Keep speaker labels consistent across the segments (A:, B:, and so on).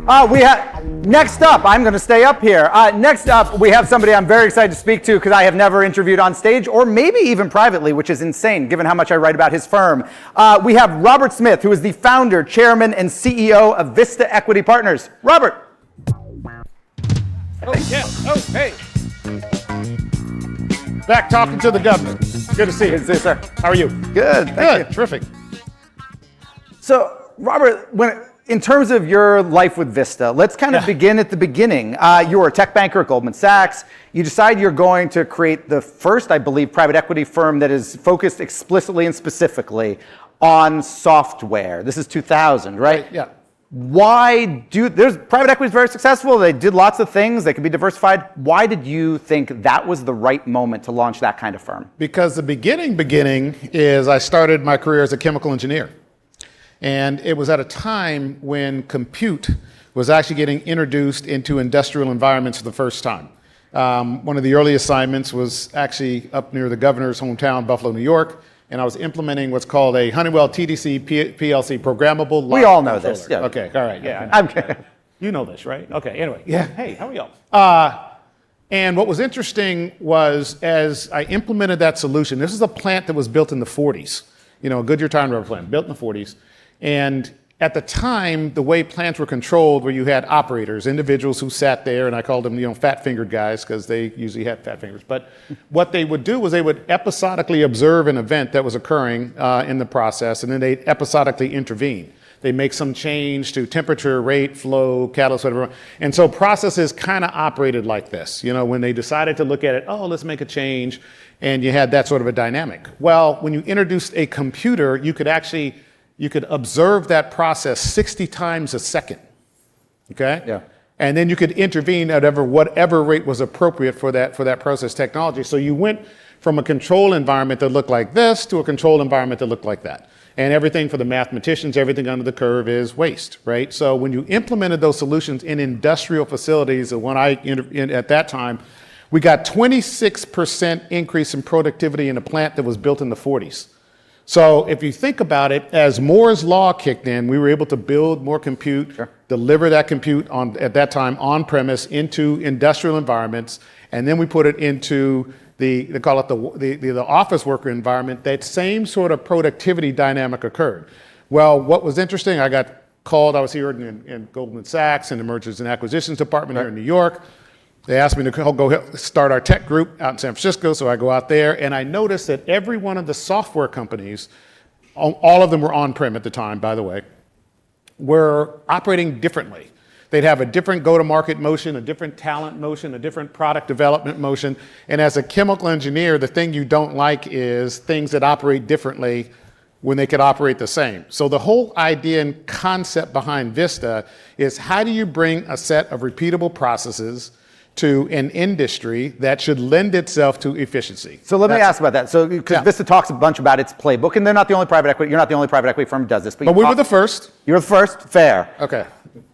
A: Next up, I'm going to stay up here. Next up, we have somebody I'm very excited to speak to because I have never interviewed on stage or maybe even privately, which is insane given how much I write about his firm. We have Robert Smith, who is the founder, chairman, and CEO of Vista Equity Partners. Robert.
B: Oh, yeah. Oh, hey. Back talking to the governor. Good to see you.
A: Good to see you, sir.
B: How are you?
A: Good. Thank you.
B: Terrific.
A: So, Robert, in terms of your life with Vista, let's kind of begin at the beginning. You were a tech banker at Goldman Sachs. You decide you're going to create the first, I believe, private equity firm that is focused explicitly and specifically on software. This is 2000, right?
B: Yeah.
A: Private equity is very successful. They did lots of things. They could be diversified. Why did you think that was the right moment to launch that kind of firm?
B: Because the beginning is I started my career as a chemical engineer. And it was at a time when compute was actually getting introduced into industrial environments for the first time. One of the early assignments was actually up near the governor's hometown, Buffalo, New York. And I was implementing what's called a Honeywell TDC PLC programmable.
A: We all know this.
B: Yeah. Okay. All right. Yeah.
A: I'm kidding.
B: You know this, right? Okay. Anyway. Yeah. Hey, how are y'all? And what was interesting was as I implemented that solution, this is a plant that was built in the 40s, a Goodyear tire and rubber plant built in the 40s. And at the time, the way plants were controlled, where you had operators, individuals who sat there, and I called them, fat-fingered guys, because they usually had fat fingers. But what they would do was they would episodically observe an event that was occurring in the process, and then they'd episodically intervene. They make some change to temperature, rate, flow, catalyst, whatever. And so processes kind of operated like this. When they decided to look at it, let's make a change, and you had that sort of a dynamic. Well, when you introduced a computer, you could observe that process 60 times a second, okay?
A: Yeah.
B: And then you could intervene at whatever rate was appropriate for that process technology. So you went from a control environment that looked like this to a control environment that looked like that. And everything for the mathematicians, everything under the curve is waste, right? So when you implemented those solutions in industrial facilities, at that time, we got 26% increase in productivity in a plant that was built in the 40s. So if you think about it, as Moore's law kicked in, we were able to build more compute, deliver that compute at that time on premise into industrial environments, and then we put it into they call it the office worker environment. That same sort of productivity dynamic occurred. Well, what was interesting, I got called, I was here in Goldman Sachs in the Mergers and Acquisitions Department here in New York. They asked me to go start our tech group out in San Francisco, so I go out there, and I noticed that every one of the software companies, all of them were on-prem at the time, by the way, were operating differently. They'd have a different go-to-market motion, a different talent motion, a different product development motion, and as a chemical engineer, the thing you don't like is things that operate differently when they could operate the same. So the whole idea and concept behind Vista is how do you bring a set of repeatable processes to an industry that should lend itself to efficiency.
A: So let me ask about that. So because Vista talks a bunch about its playbook, and they're not the only private equity. You're not the only private equity firm who does this.
B: But we were the first.
A: You were the first. Fair.
B: Okay.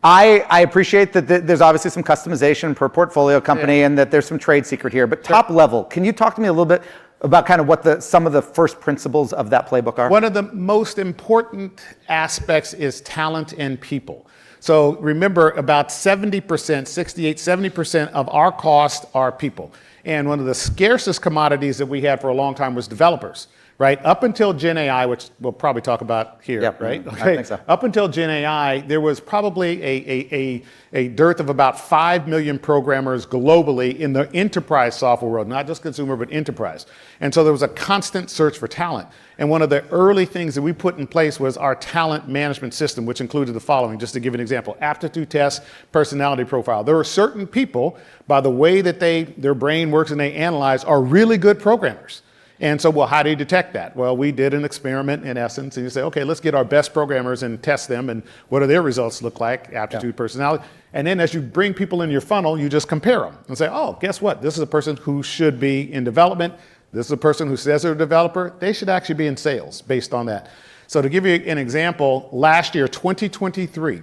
A: I appreciate that there's obviously some customization per portfolio company, and that there's some trade secret here. But top level, can you talk to me a little bit about kind of what some of the first principles of that playbook are?
B: One of the most important aspects is talent and people. So remember, about 70%, 70% of our costs are people. And one of the scarcest commodities that we had for a long time was developers, right? Up until Gen AI, which we'll probably talk about here, right? Okay.
A: I think so.
B: Up until Gen AI, there was probably a dearth of about 5 million programmers globally in the enterprise software world, not just consumer, but enterprise. And so there was a constant search for talent. And one of the early things that we put in place was our talent management system, which included the following, just to give an example: aptitude test, personality profile. There are certain people, by the way that their brain works and they analyze, are really good programmers. And so, well, how do you detect that? Well, we did an experiment in essence, and you say, okay, let's get our best programmers and test them, and what do their results look like, aptitude, personality. And then as you bring people in your funnel, you just compare them and say, oh, guess what? This is a person who should be in development. This is a person who says they're a developer. They should actually be in sales based on that. So to give you an example, last year, 2023,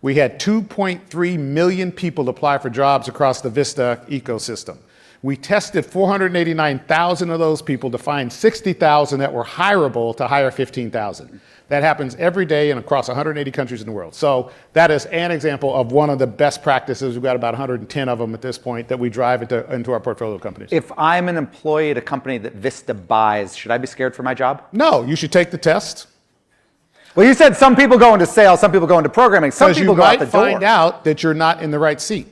B: we had 2.3 million people apply for jobs across the Vista ecosystem. We tested 489,000 of those people to find 60,000 that were hireable to hire 15,000. That happens every day and across 180 countries in the world. So that is an example of one of the best practices. We've got about 110 of them at this point that we drive into our portfolio companies.
A: If I'm an employee at a company that Vista buys, should I be scared for my job?
B: No, you should take the test.
A: Well, you said some people go into sales, some people go into programming, some people go out the door.
B: Because you might find out that you're not in the right seat.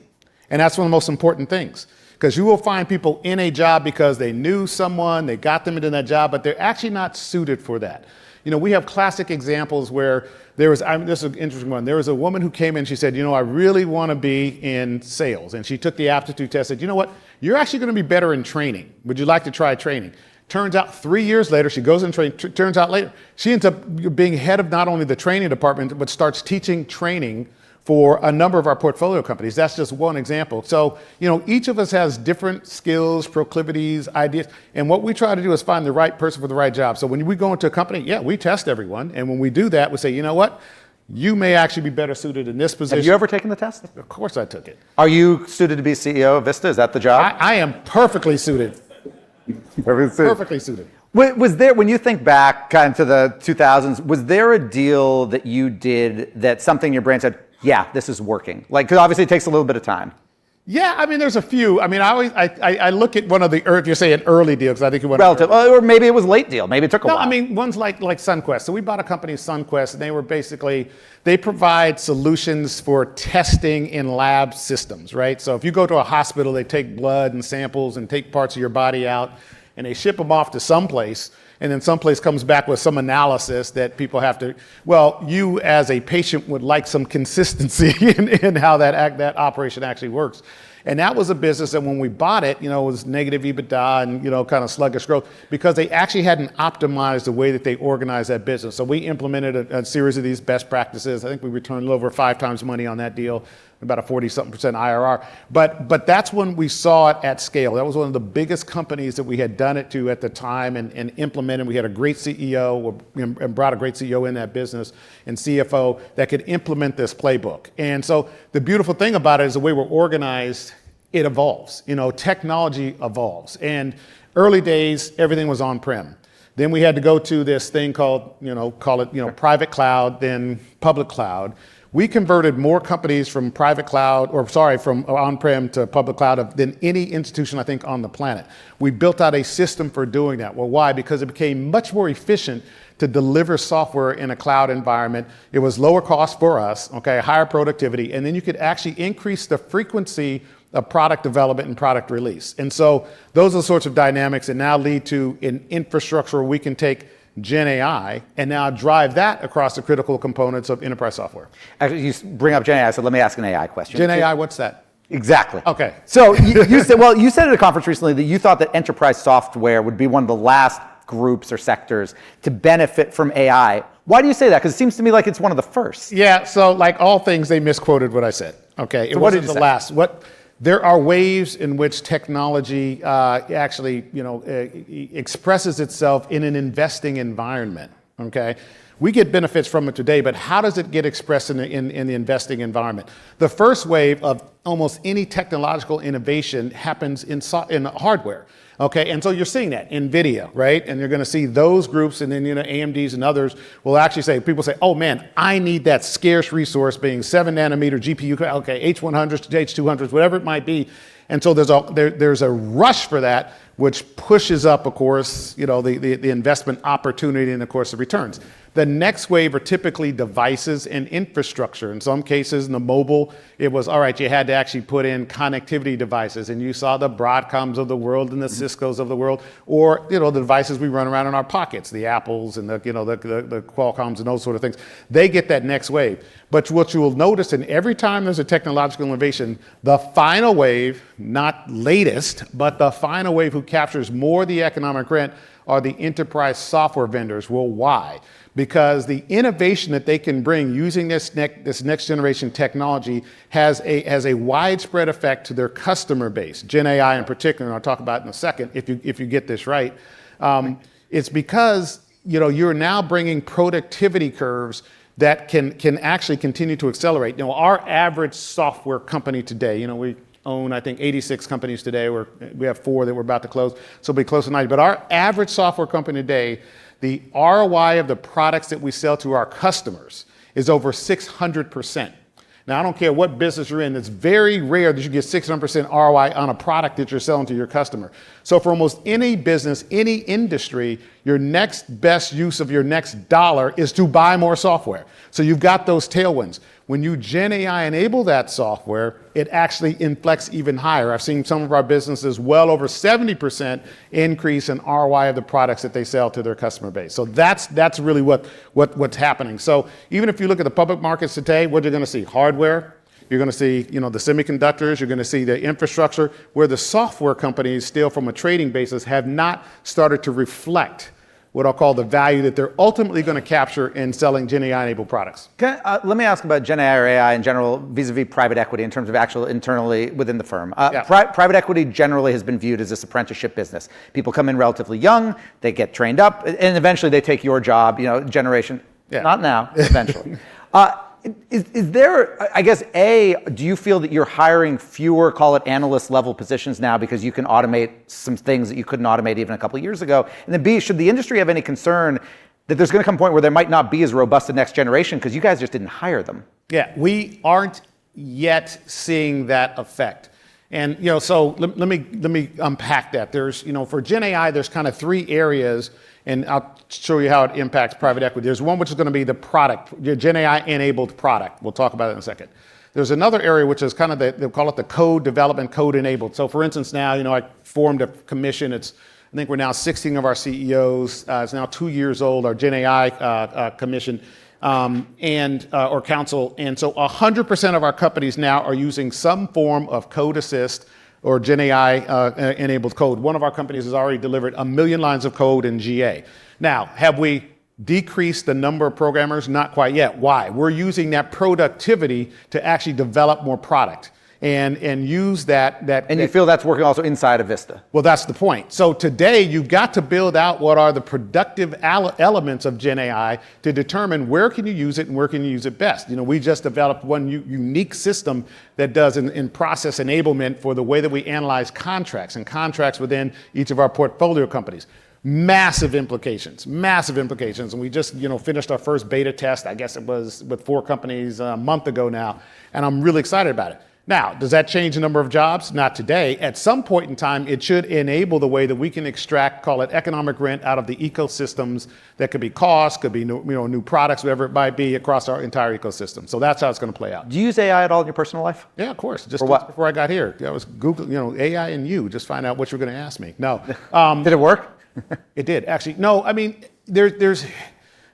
B: And that's one of the most important things. Because you will find people in a job because they knew someone, they got them into that job, but they're actually not suited for that. You know, we have classic examples where this is an interesting one. There was a woman who came in, she said, I really want to be in sales. And she took the aptitude test, said, you know what, you're actually going to be better in training. Would you like to try training? Turns out 3 years later, she goes and trains. Turns out later, she ends up being head of not only the training department, but starts teaching training for a number of our portfolio companies. That's just one example. So, each of us has different skills, proclivities, ideas. And what we try to do is find the right person for the right job. So when we go into a company, we test everyone. And when we do that, we say, you know what? You may actually be better suited in this position.
A: Have you ever taken the test?
B: Of course I took it.
A: Are you suited to be CEO of Vista? Is that the job?
B: I am perfectly suited. Perfectly suited.
A: Was there, when you think back kind of to the 2000s, was there a deal that you did that something your brain said, yeah, this is working? Because obviously it takes a little bit of time.
B: Yeah, there's a few. I look at one of the, if you're saying early deal, because I think you want
A: relative, or maybe it was late deal. Maybe it took a while.
B: One's like SunQuest. So we bought a company, SunQuest, and they were they provide solutions for testing in lab systems, right? So if you go to a hospital, they take blood and samples and take parts of your body out, and they ship them off to someplace, and then someplace comes back with some analysis that people have to, you as a patient would like some consistency in how that operation actually works. And that was a business that when we bought it, it was negative EBITDA and, kind of sluggish growth because they actually hadn't optimized the way that they organized that business. So we implemented a series of these best practices. I think we returned a little over 5 times money on that deal, about a 40-something% IRR. But that's when we saw it at scale. That was one of the biggest companies that we had done it to at the time and implemented. We had a great CEO and brought a great CEO in that business and CFO that could implement this playbook. And so the beautiful thing about it is the way we're organized, it evolves. Technology evolves. And early days, everything was on-prem. Then we had to go to this thing called, private cloud, then public cloud. We converted more companies from from on-prem to public cloud than any institution, I think, on the planet. We built out a system for doing that. Well, why? Because it became much more efficient to deliver software in a cloud environment. It was lower cost for us, higher productivity, and then you could actually increase the frequency of product development and product release. And so those are the sorts of dynamics that now lead to an infrastructure where we can take Gen AI and now drive that across the critical components of enterprise software.
A: Actually, you bring up Gen AI, so let me ask an AI question.
B: Gen AI, what's that?
A: Exactly.
B: Okay.
A: So you said at a conference recently that you thought that enterprise software would be one of the last groups or sectors to benefit from AI. Why do you say that? Because it seems to me like it's one of the first.
B: Yeah, so like all things, they misquoted what I said. Okay, it wasn't the last. There are ways in which technology actually, expresses itself in an investing environment. Okay, we get benefits from it today, but how does it get expressed in the investing environment? The first wave of almost any technological innovation happens in hardware. Okay, and so you're seeing that, NVIDIA, right? And you're going to see those groups, and then AMDs and others will actually people say, oh man, I need that scarce resource being 7 nanometer GPU, H100s, H200s, whatever it might be. And so there's a rush for that, which pushes up, of course, the investment opportunity and, of course, the returns. The next wave are typically devices and infrastructure. In some cases, in the mobile, it was, all right, you had to actually put in connectivity devices, and you saw the Broadcoms of the world and the Ciscos of the world, or, the devices we run around in our pockets, the Apples and the Qualcomms and those sort of things. They get that next wave. But what you will notice, and every time there's a technological innovation, the final wave, not latest, but the final wave who captures more of the economic rent are the enterprise software vendors. Well, why? Because the innovation that they can bring using this next generation technology has a widespread effect to their customer base, Gen AI in particular, and I'll talk about it in a second if you get this right. It's because you're now bringing productivity curves that can actually continue to accelerate. Our average software company today, we own, I think, 86 companies today. We have 4 that we're about to close, so we'll be close to 90. But our average software company today the ROI of the products that we sell to our customers is over 600%. Now, I don't care what business you're in, it's very rare that you get 600% ROI on a product that you're selling to your customer. So for almost any business, any industry, your next best use of your next dollar is to buy more software. So you've got those tailwinds. When you Gen AI enable that software, it actually inflects even higher. I've seen some of our businesses well over 70% increase in ROI of the products that they sell to their customer base. So that's really what's happening. So even if you look at the public markets today, what you're going to see? Hardware. You're going to see, the semiconductors. You're going to see the infrastructure, where the software companies, still from a trading basis, have not started to reflect what I'll call the value that they're ultimately going to capture in selling Gen AI-enabled products.
A: Let me ask about Gen AI or AI in general vis-a-vis private equity in terms of actual internally within the firm. Private equity generally has been viewed as this apprenticeship business. People come in relatively young, they get trained up, and eventually they take your job, generation. Yeah. Not now, eventually. Is there, I guess, A, do you feel that you're hiring fewer, call it analyst level positions now because you can automate some things that you couldn't automate even a couple of years ago? And then B, should the industry have any concern that there's going to come a point where there might not be as robust a next generation because you guys just didn't hire them? Yeah,
B: we aren't yet seeing that effect. And, so let me unpack that. There's, for Gen AI, there's kind of three areas, and I'll show you how it impacts private equity. There's one which is going to be the product, your Gen AI enabled product. We'll talk about it in a second. There's another area which is kind of they'll call it the code development, code enabled. So for instance, now, I formed a commission. I think we're now 16 of our CEOs. It's now 2 years old, our Gen AI commission. Or council. And so 100% of our companies now are using some form of code assist or Gen AI enabled code. One of our companies has already delivered 1 million lines of code in GA. Now, have we decreased the number of programmers? Not quite yet. Why? We're using that productivity to actually develop more product and use that.
A: And you feel that's working also inside of Vista?
B: Well, that's the point. So today, you've got to build out what are the productive elements of Gen AI to determine where can you use it and where can you use it best. We just developed one unique system that does in process enablement for the way that we analyze contracts and contracts within each of our portfolio companies. Massive implications. And we just, finished our first beta test. I guess it was with 4 companies a month ago now. And I'm really excited about it. Now, does that change the number of jobs? Not today. At some point in time, it should enable the way that we can extract, call it economic rent, out of the ecosystems. That could be cost, could be new products, whatever it might be, across our entire ecosystem. So that's how it's going to play out.
A: Do you use AI at all in your personal life?
B: Yeah, of course. Just before I got here, I was Googling, AI and you, just find out what you're going to ask me. No.
A: Did it work?
B: It did, actually. No, I mean, there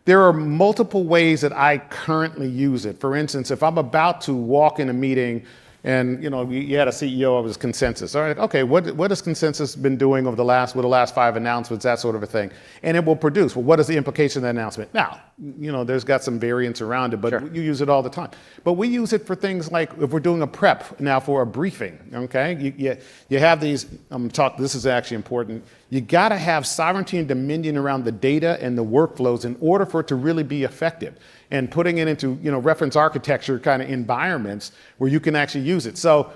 B: are multiple ways that I currently use it. For instance, if I'm about to walk in a meeting and you had a CEO of his consensus. All right, okay, what has consensus been doing over the last 5 announcements, that sort of a thing, and it will produce. Well, what is the implication of that announcement? Now, there's got some variance around it, but sure. You use it all the time. But we use it for things like if we're doing a prep now for a briefing. Okay, you have these. This is actually important. You got to have sovereignty and dominion around the data and the workflows in order for it to really be effective. And putting it into reference architecture kind of environments where you can actually use it. So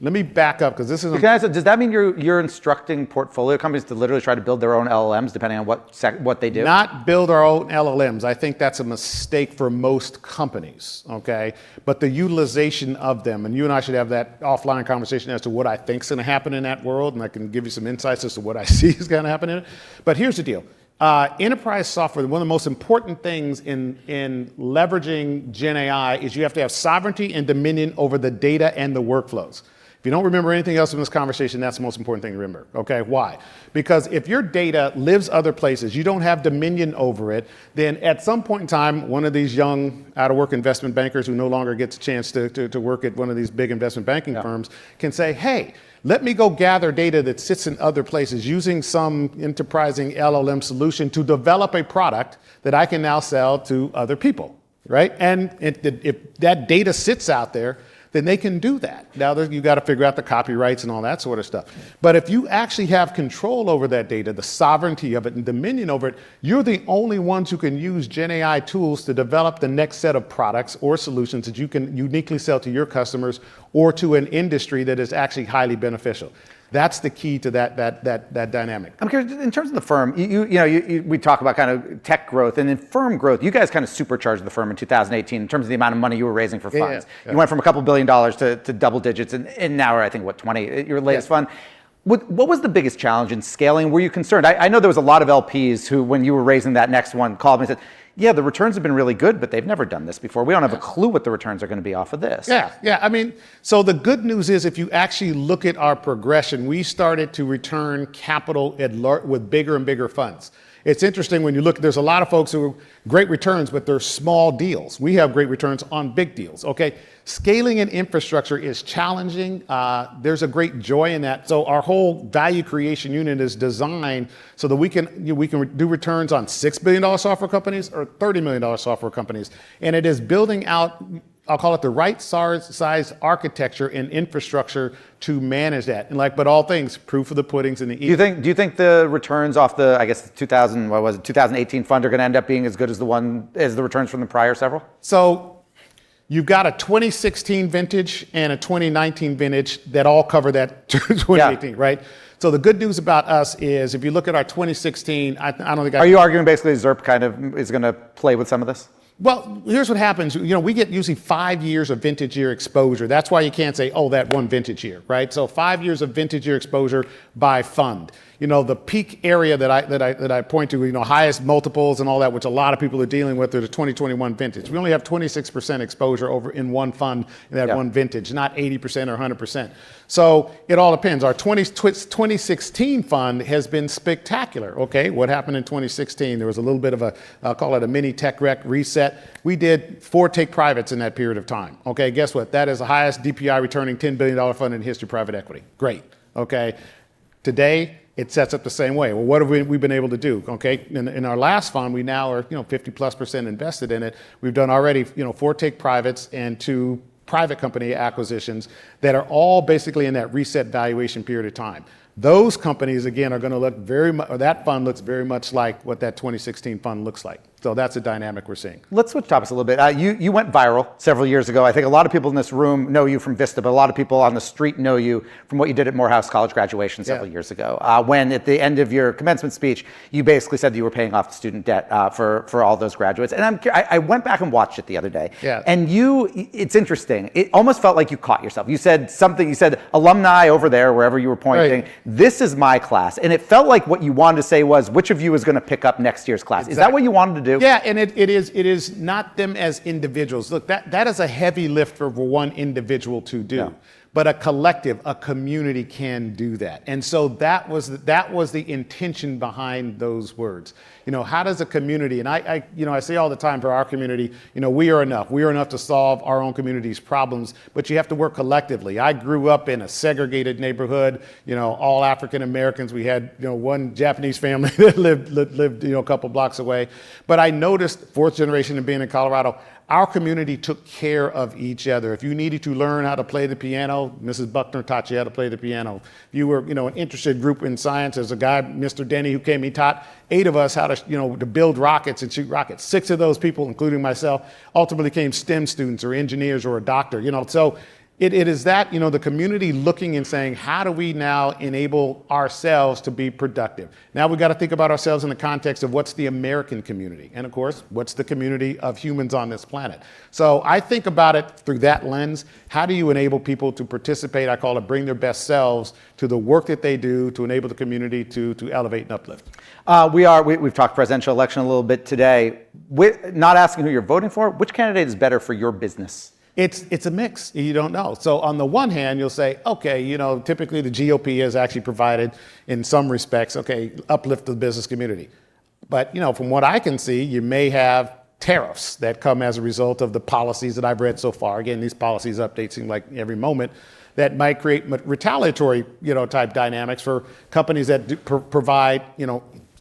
B: let me back up because this is.
A: Does that mean you're instructing portfolio companies to literally try to build their own LLMs depending on what they do?
B: Not build our own LLMs. I think that's a mistake for most companies. Okay, but the utilization of them, and you and I should have that offline conversation as to what I think is going to happen in that world, and I can give you some insights as to what I see is going to happen in it. But here's the deal. Enterprise software, one of the most important things in leveraging Gen AI is you have to have sovereignty and dominion over the data and the workflows. If you don't remember anything else in this conversation, that's the most important thing to remember. Okay, why? Because if your data lives other places, you don't have dominion over it, then at some point in time, one of these young out-of-work investment bankers who no longer gets a chance to work at one of these big investment banking firms can say, hey, let me go gather data that sits in other places using some enterprising LLM solution to develop a product that I can now sell to other people, right? And if that data sits out there, then they can do that. Now, you've got to figure out the copyrights and all that sort of stuff. But if you actually have control over that data, the sovereignty of it and dominion over it, you're the only ones who can use Gen AI tools to develop the next set of products or solutions that you can uniquely sell to your customers or to an industry that is actually highly beneficial. That's the key to that dynamic.
A: I'm curious, in terms of the firm, we talk about kind of tech growth, and in firm growth, you guys kind of supercharged the firm in 2018 in terms of the amount of money you were raising for funds.
B: Yeah.
A: You went from a couple $2 billion to double digits, and now we're, I think, 20, your latest fund. What was the biggest challenge in scaling? Were you concerned? I know there was a lot of LPs who, when you were raising that next one, called me and said, yeah, the returns have been really good, but they've never done this before. We don't have a clue what the returns are going to be off of this.
B: Yeah. I mean, so the good news is if you actually look at our progression, we started to return capital with bigger and bigger funds. It's interesting when you look, there's a lot of folks who are great returns, but they're small deals. We have great returns on big deals, okay? Scaling an infrastructure is challenging. There's a great joy in that. So our whole value creation unit is designed so that we can do returns on $6 billion software companies or $30 million software companies. And it is building out, I'll call it the right size architecture and infrastructure to manage that. And but all things, proof of the pudding's in the eating.
A: Do you think the returns off the, I guess, 2018 fund are going to end up being as good as the returns from the prior several?
B: So you've got a 2016 vintage and a 2019 vintage that all cover that 2018, right? So the good news about us is if you look at our 2016, I don't think
A: Are you arguing basically ZERP kind of is going to play with some of this?
B: Well, here's what happens. We get usually 5 years of vintage year exposure. That's why you can't say, oh, that one vintage year, right? So 5 years of vintage year exposure by fund. The peak area that I point to, highest multiples and all that, which a lot of people are dealing with, are the 2021 vintage. We only have 26% exposure over in one fund in that one vintage, not 80% or 100%. So it all depends. Our 2016 fund has been spectacular. Okay, what happened in 2016? There was a little bit of I'll call it a mini tech wreck reset. We did 4 take privates in that period of time. Okay, guess what? That is the highest DPI returning $10 billion fund in the history of private equity. Great. Okay, today, it sets up the same way. Well, what have we been able to do? Okay, in our last fund, we now are 50+% invested in it. We've done already 4 take privates and 2 private company acquisitions that are all basically in that reset valuation period of time. Those companies, again, are going to look that fund looks very much like what that 2016 fund looks like. So that's a dynamic we're seeing.
A: Let's switch topics a little bit. You went viral several years ago. I think a lot of people in this room know you from Vista, but a lot of people on the street know you from what you did at Morehouse College graduation several years ago. When at the end of your commencement speech, you basically said that you were paying off student debt for all those graduates. And I went back and watched it the other day.
B: Yeah.
A: And it's interesting. It almost felt like you caught yourself. You said something. You said alumni over there, wherever you were pointing.
B: Right.
A: This is my class. And it felt like what you wanted to say was, which of you is going to pick up next year's class? Exactly. Is that what you wanted to do?
B: Yeah, and it is not them as individuals. Look, that is a heavy lift for one individual to do. Yeah. But a collective, a community can do that. And so that was the intention behind those words. How does a community, and I say all the time for our community, we are enough. We are enough to solve our own community's problems, but you have to work collectively. I grew up in a segregated neighborhood, all African Americans. We had, one Japanese family that lived a couple blocks away. But I noticed, 4th generation of being in Colorado, our community took care of each other. If you needed to learn how to play the piano, Mrs. Buckner taught you how to play the piano. If you were, an interested group in science, there's a guy, Mr. Denny, who came, he taught 8 of us how to build rockets and shoot rockets. 6 of those people, including myself, ultimately became STEM students or engineers or a doctor, So it is that, the community looking and saying, how do we now enable ourselves to be productive? Now we've got to think about ourselves in the context of what's the American community. And of course, what's the community of humans on this planet? So I think about it through that lens. How do you enable people to participate? I call it bring their best selves to the work that they do to enable the community to elevate and uplift.
A: We've talked presidential election a little bit today. Not asking who you're voting for, which candidate is better for your business?
B: It's a mix. You don't know. So on the one hand, you'll say, okay, typically the GOP has actually provided, in some respects, uplift the business community. But, from what I can see, you may have tariffs that come as a result of the policies that I've read so far. Again, these policies update seem like every moment that might create retaliatory, type dynamics for companies that provide,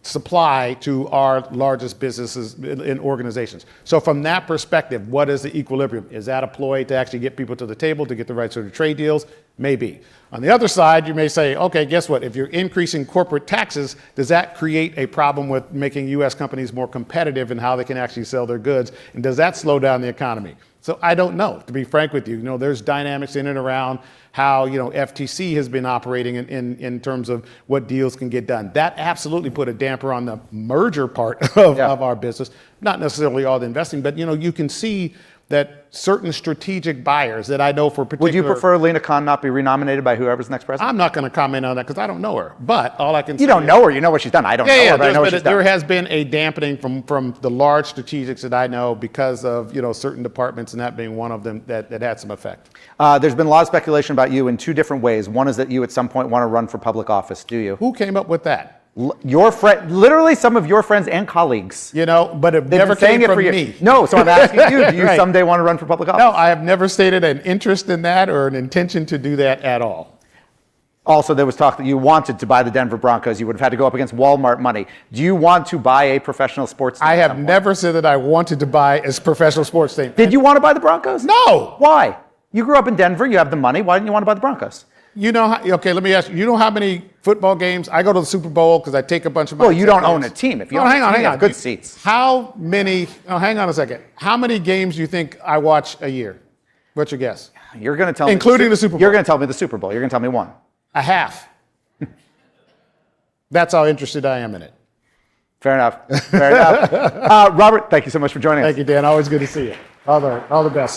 B: supply to our largest businesses and organizations. So from that perspective, what is the equilibrium? Is that a ploy to actually get people to the table to get the right sort of trade deals? Maybe. On the other side, you may say, okay, guess what? If you're increasing corporate taxes, does that create a problem with making U.S. companies more competitive in how they can actually sell their goods? And does that slow down the economy? So I don't know, to be frank with you. You know, there's dynamics in and around how, you know, FTC has been operating in terms of what deals can get done. That absolutely put a damper on the merger part of our business. Not necessarily all the investing, but, you know, you can see that certain strategic buyers that I know for particular...
A: Would you prefer Lena Khan not be renominated by whoever's next president?
B: I'm not going to comment on that because I don't know her. But all I can say...
A: You don't know her. You know what she's done. I don't know her, but I know what she's done.
B: There has been a dampening from the large strategics that I know because of, you know, certain departments, and that being one of them that had some effect.
A: There's been a lot of speculation about you in two different ways. One is that you at some point want to run for public office. Do you?
B: Who came up with that?
A: Your friend, literally some of your friends and colleagues.
B: You know, but it never came from me.
A: No, so I'm asking you, do you
B: Right.
A: someday want to run for public office?
B: No, I have never stated an interest in that or an intention to do that at all.
A: Also, there was talk that you wanted to buy the Denver Broncos. You would have had to go up against Walmart money. Do you want to buy a professional sports team?
B: I have never said that I wanted to buy a professional sports team.
A: Did you want to buy the Broncos?
B: No.
A: Why? You grew up in Denver. You have the money. Why didn't you want to buy the Broncos?
B: You know, okay, let me ask you, you know how many football games? I go to the Super Bowl because I take a bunch of my...
A: Well, you don't own a team. If you
B: hang on.
A: you have good seats.
B: How many, hang on a second. How many games do you think I watch a year? What's your guess?
A: You're going to tell me...
B: Including the Super Bowl.
A: You're going to tell me the Super Bowl. You're going to tell me one.
B: A half. That's how interested I am in it.
A: Fair enough. Fair enough. Robert, thank you so much for joining us.
B: Thank you, Dan. Always good to see you. All the best.